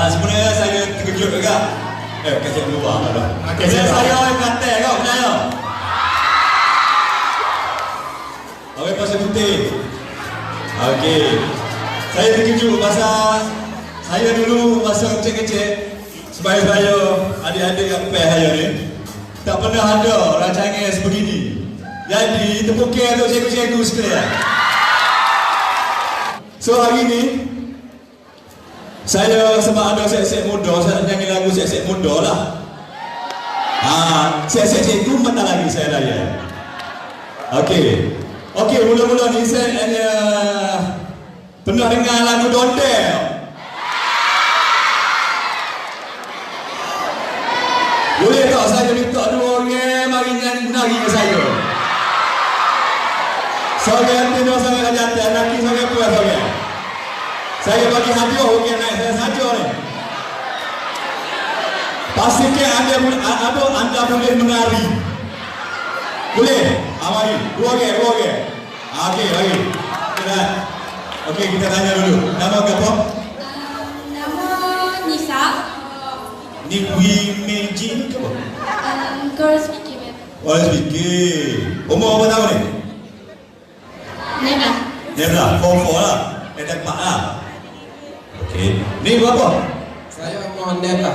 Sebenarnya saya terkejut juga. Kejap lupa lah. Saya orang Kelantan kau percaya? Orang Pasir Putih. Okey. Saya terkejut pasal saya dulu masa kecil-kecil sebaya saya adik-adik yang PH saya ni tak pernah ada rancangan sebegini. Jadi tepukkan untuk cikgu-cikgu sekalian. So hari ni saya sebab ada set-set muda, saya nyanyi lagu set-set muda lah. Set-set cikgu mentah lagi saya layan. Okey, mula-mula ni saya pernah dengar lagu Dondel. Boleh tak saya minta dua orang mari nyanyi ke saya? Seorang tino, seorang jantan, lelaki, seorang perempuan, seorang. Saya bagi hadiah orang naik saya saja ni. Pastikan anda boleh menari. Boleh? Mari, dua orang. Okey, mari. Okey, kita tanya dulu. Nama apa? Nama Nisa. Ni Meji ke apa? Girls speaking. Girls speaking. Umur berapa tahun ni? Nebla, form 4 lah. Dah 4 lah. Okey. Ni berapa? Saya mohon Nebla.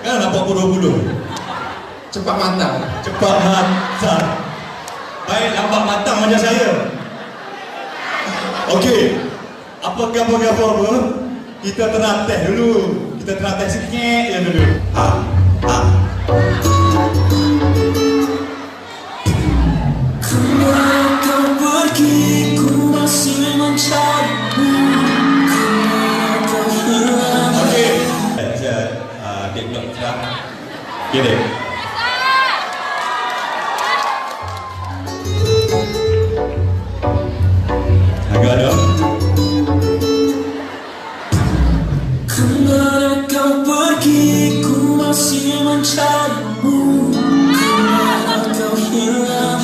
Kan nampak bulu-bulu. Cepat matang. Baik, nampak matang macam saya. Okey. Apa kita teratih dulu. Kita teratih sikit je dulu. Kemana kau pergi, ku masih mencarimu. Kemana kau hilang? Okey. Saya adik blok sekarang. Okey dek. Agak ada. Kemana kau pergi, ku masih mencarimu. Kemana kau hilang?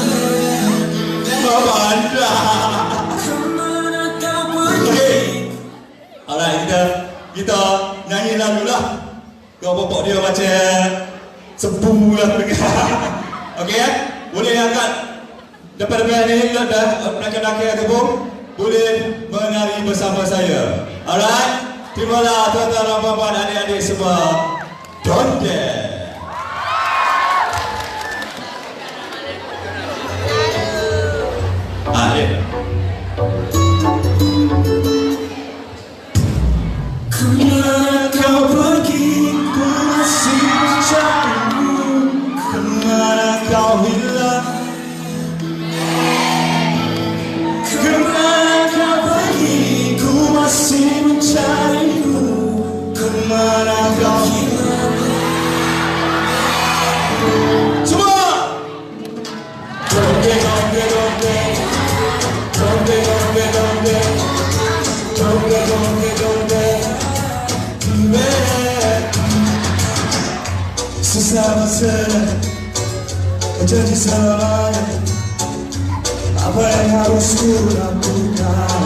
Bapa anda. Kemana kau pergi? Alright, kita nyanyi lagu lah. Kau bapak dia macam sebu lah. Okey boleh angkat depan-depan ni dah nakal-nakal tu boleh menari bersama saya. Alright, terimalah tuan-tuan dan puan-puan, adik-adik semua. Dondel. Kemana kau pergi, ku masih mencarimu. Kemana kau hilang? Kemana kau pergi, ku masih mencarimu. Kemana kau hilang? Semua. Dondel, dondel, dondel. Dondel, dondel, dondel. Dondel, dondel, dondel. Susah berserah, menjadi selamanya. Apa yang harus ku lakukan?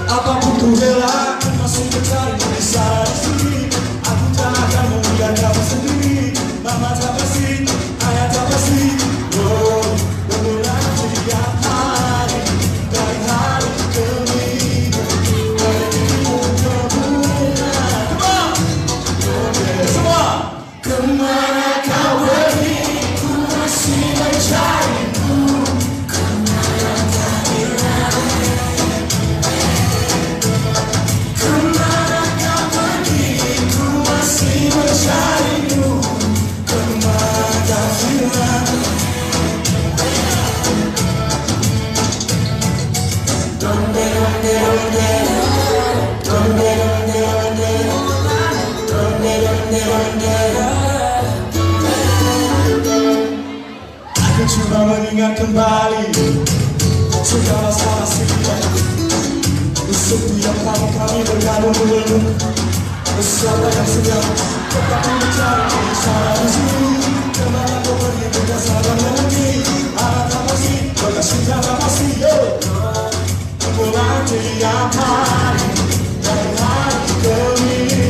Apapun ku rela, masih mencari di sana sini. Aku tak akan membiarkan kamu sendiri. Mama tak pasti, ayah tak pasti. Oh, berulang setiap hari, dari hari ke minggu, dari minggu ke bulan. Semua. Kemana kau pergi, ku masih mencarimu. Kemana kau hilang? Kemana kau pergi, ku masih mencarimu. Kemana kau hilang? Dondel, dondel, dondel. Dondel, dondel, dondel. Dondel, dondel, dondel. Aku coba mengingat kembali segala salah silap. Setiap kali kami bergabung meluk, siapa yang sedang tetapi mencari di sana di sini. Kemana kau pergi bukan sabar lagi. Anak tak pasti, berkasih tak pasti. Pulang tiap hari, dari hari ke minggu.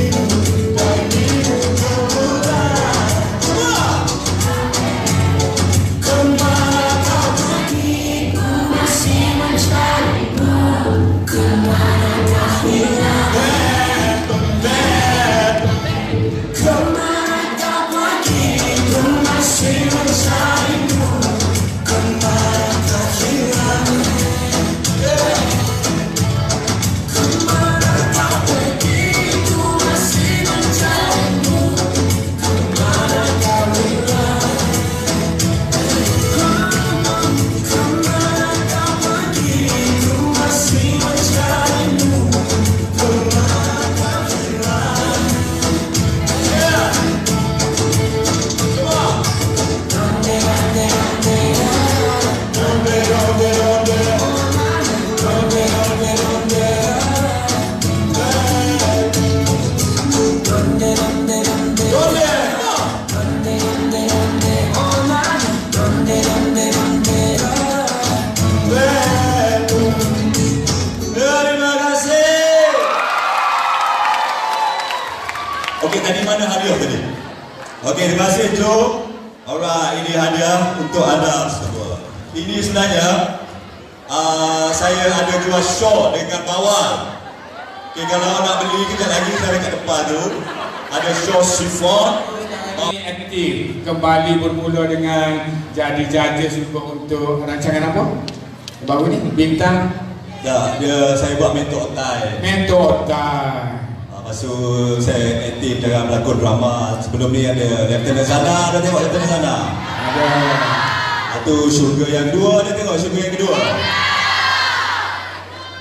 mana hadiah tadi? Okey, terima kasih Joe. Alright, ini hadiah untuk anda semua. Ini sebenarnya saya ada jual shawl dengan bawal. Okey, kalau nak beli kejap lagi saya dekat depan tu ada shawl chiffon. Ini aktif kembali bermula dengan jadi judges untuk rancangan apa? Baru ni bintang. Dia saya buat mentor time. Mentor time. Lepas tu saya aktif dalam berlakon drama. Sebelum ni ada Lieutenant Zana, dah tengok Lieutenant Zana? Ada. Lepas tu Syurga yang kedua, dah tengok Syurga yang kedua?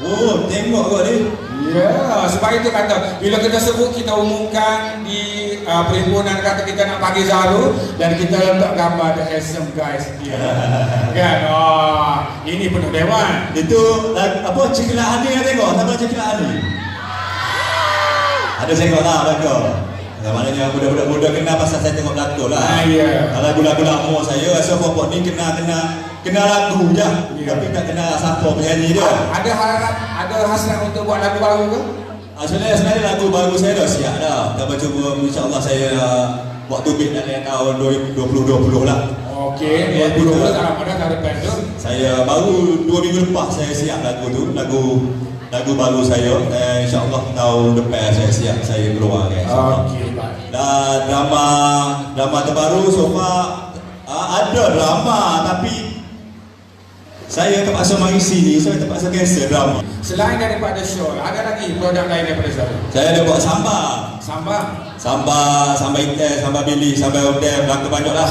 Oh, tengok kot ni. Ya, sebab itu kata bila kita sebut, kita umumkan di perhimpunan, kata kita nak panggil Zaru dan kita letak gambar the handsome guys dia. Kan? Ini penuh dewan. Itu apa Cikla Ani yang tengok? Siapa Cikla Ani? Ada tengok lah belakang. Maknanya budak-budak muda kenal pasal saya tengok belakang lah. Ya. Lagu-lagu lama saya rasa pokok ni kena lagu je. Ya. Tapi tak kenal siapa penyanyi dia. Ada harap, ada hasrat untuk buat lagu baru ke? Sebenarnya lagu baru saya dah siap dah. Kita cuba, insyaAllah saya buat tubik dalam tahun 2020 lah. Okey, 2020 tak lama dah, tak ada pendek. Saya baru 2 minggu lepas saya siap lagu tu. Lagu baru saya, insyaAllah tahun depan saya siap, saya keluar kan. Okey, baik. Dan drama terbaru so far ada drama, tapi saya terpaksa mari sini, saya terpaksa cancel drama. Selain daripada show, ada lagi produk lain daripada Zaru? Saya ada buat sambal. Sambal ikan, sambal bilik, sambal udang, belakang banyak lah.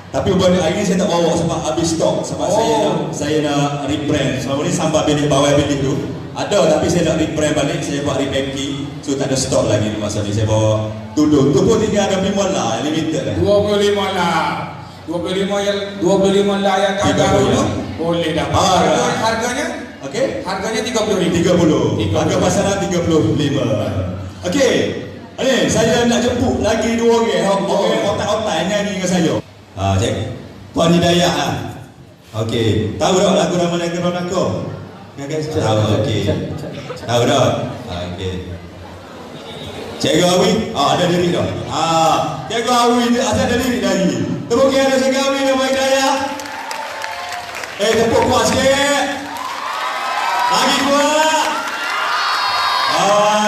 Tapi hari ni saya tak bawa sebab habis stok. Sebab saya nak rebrand. Selama ni sambal bilik, bawang bilik tu ada, tapi saya nak rebrand balik. Saya buat repacking, so tak ada stok lagi masa ni. Saya bawa tudung tu pun tinggal ada 25 lah, limited lah. 25 lah. 25 lah yang tak ada tu boleh dapat. Harganya? Okey. Harganya 30,000. 30. Harga pasaran 35. Okey. Ni saya nak jemput lagi 2 orang. Otak-otak nyanyi dengan saya. Cik. Puan Hidayah ah. Okey. Tahu tak lagu nama negara aku? Tahu. Okey. Tahu tak? Okey. Cikgu Awi, ada lirik dah. Cikgu Awi ada lirik lagi. Tepuk tangan Cikgu Awi dan Puan Hidayah. Tepuk kuat sikit. Lagi kuat.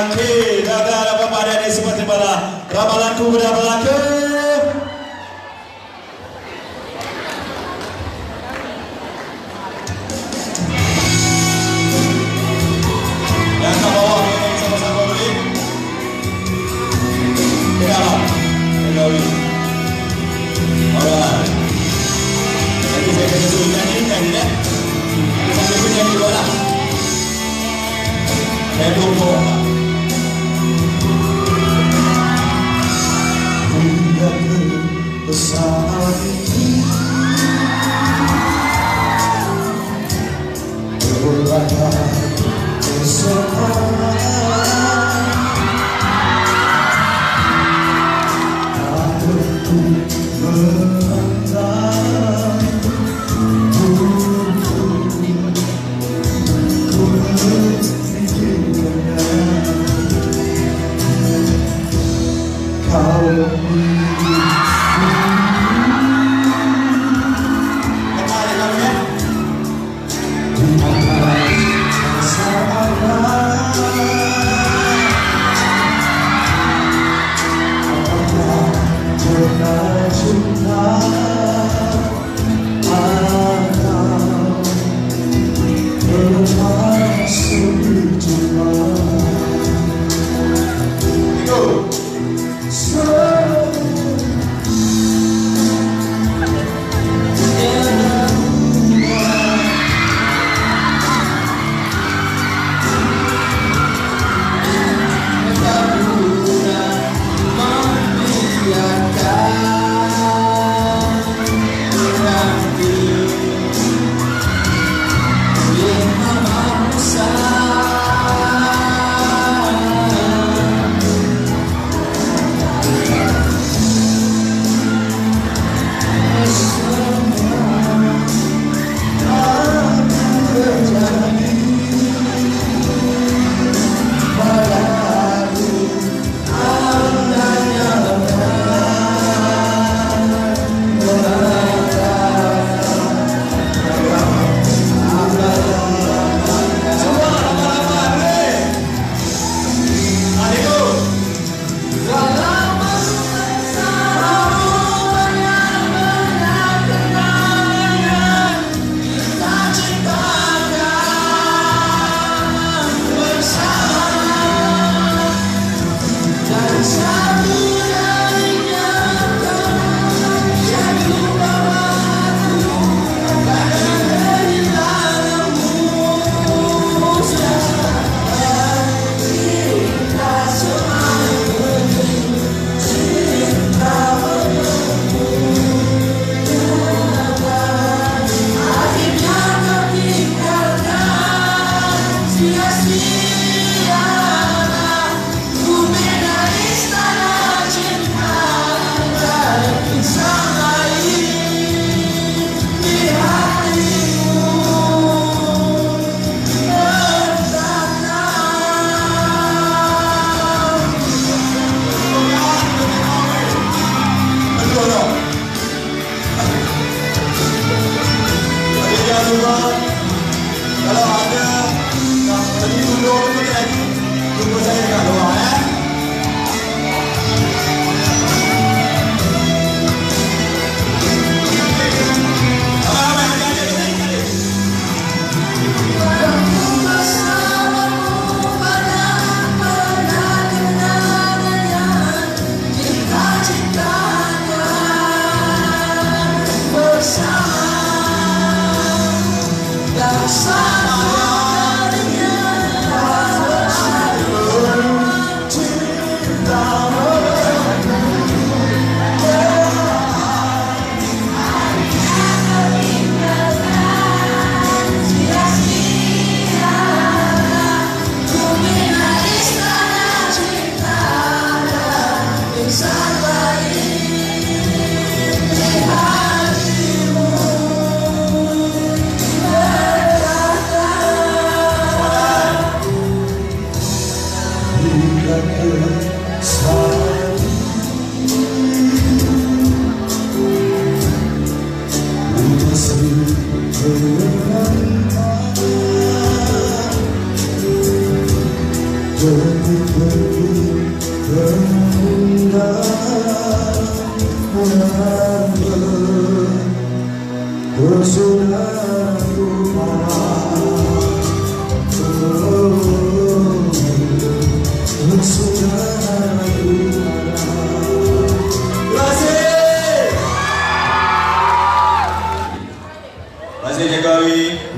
Okey, dah apa-apa ada ni semua terbalah. Ramalanku dah berlaku. Yang kat bawah ni sama-sama boleh. Tengoklah. Tengok. Alright. Nanti saya kena suruh nyanyi ya. Sambil pun nyanyi dua lah. Saya tunggu. Hingga ke besar ini berubahlah bersama. Aku menentang teman-teman. Kalau ada pergi dulu kan, jumpa saya kat luar ya.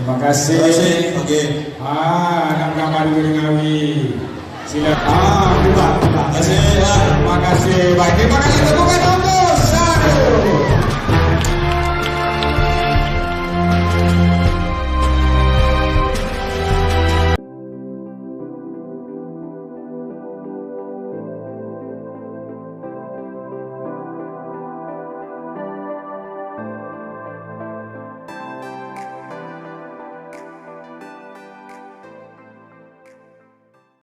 Terima kasih. Okey. Nak gambar dulu dengan Awi. Silakan. Terima kasih. Terima kasih. Terima kasih. Baik, terima kasih.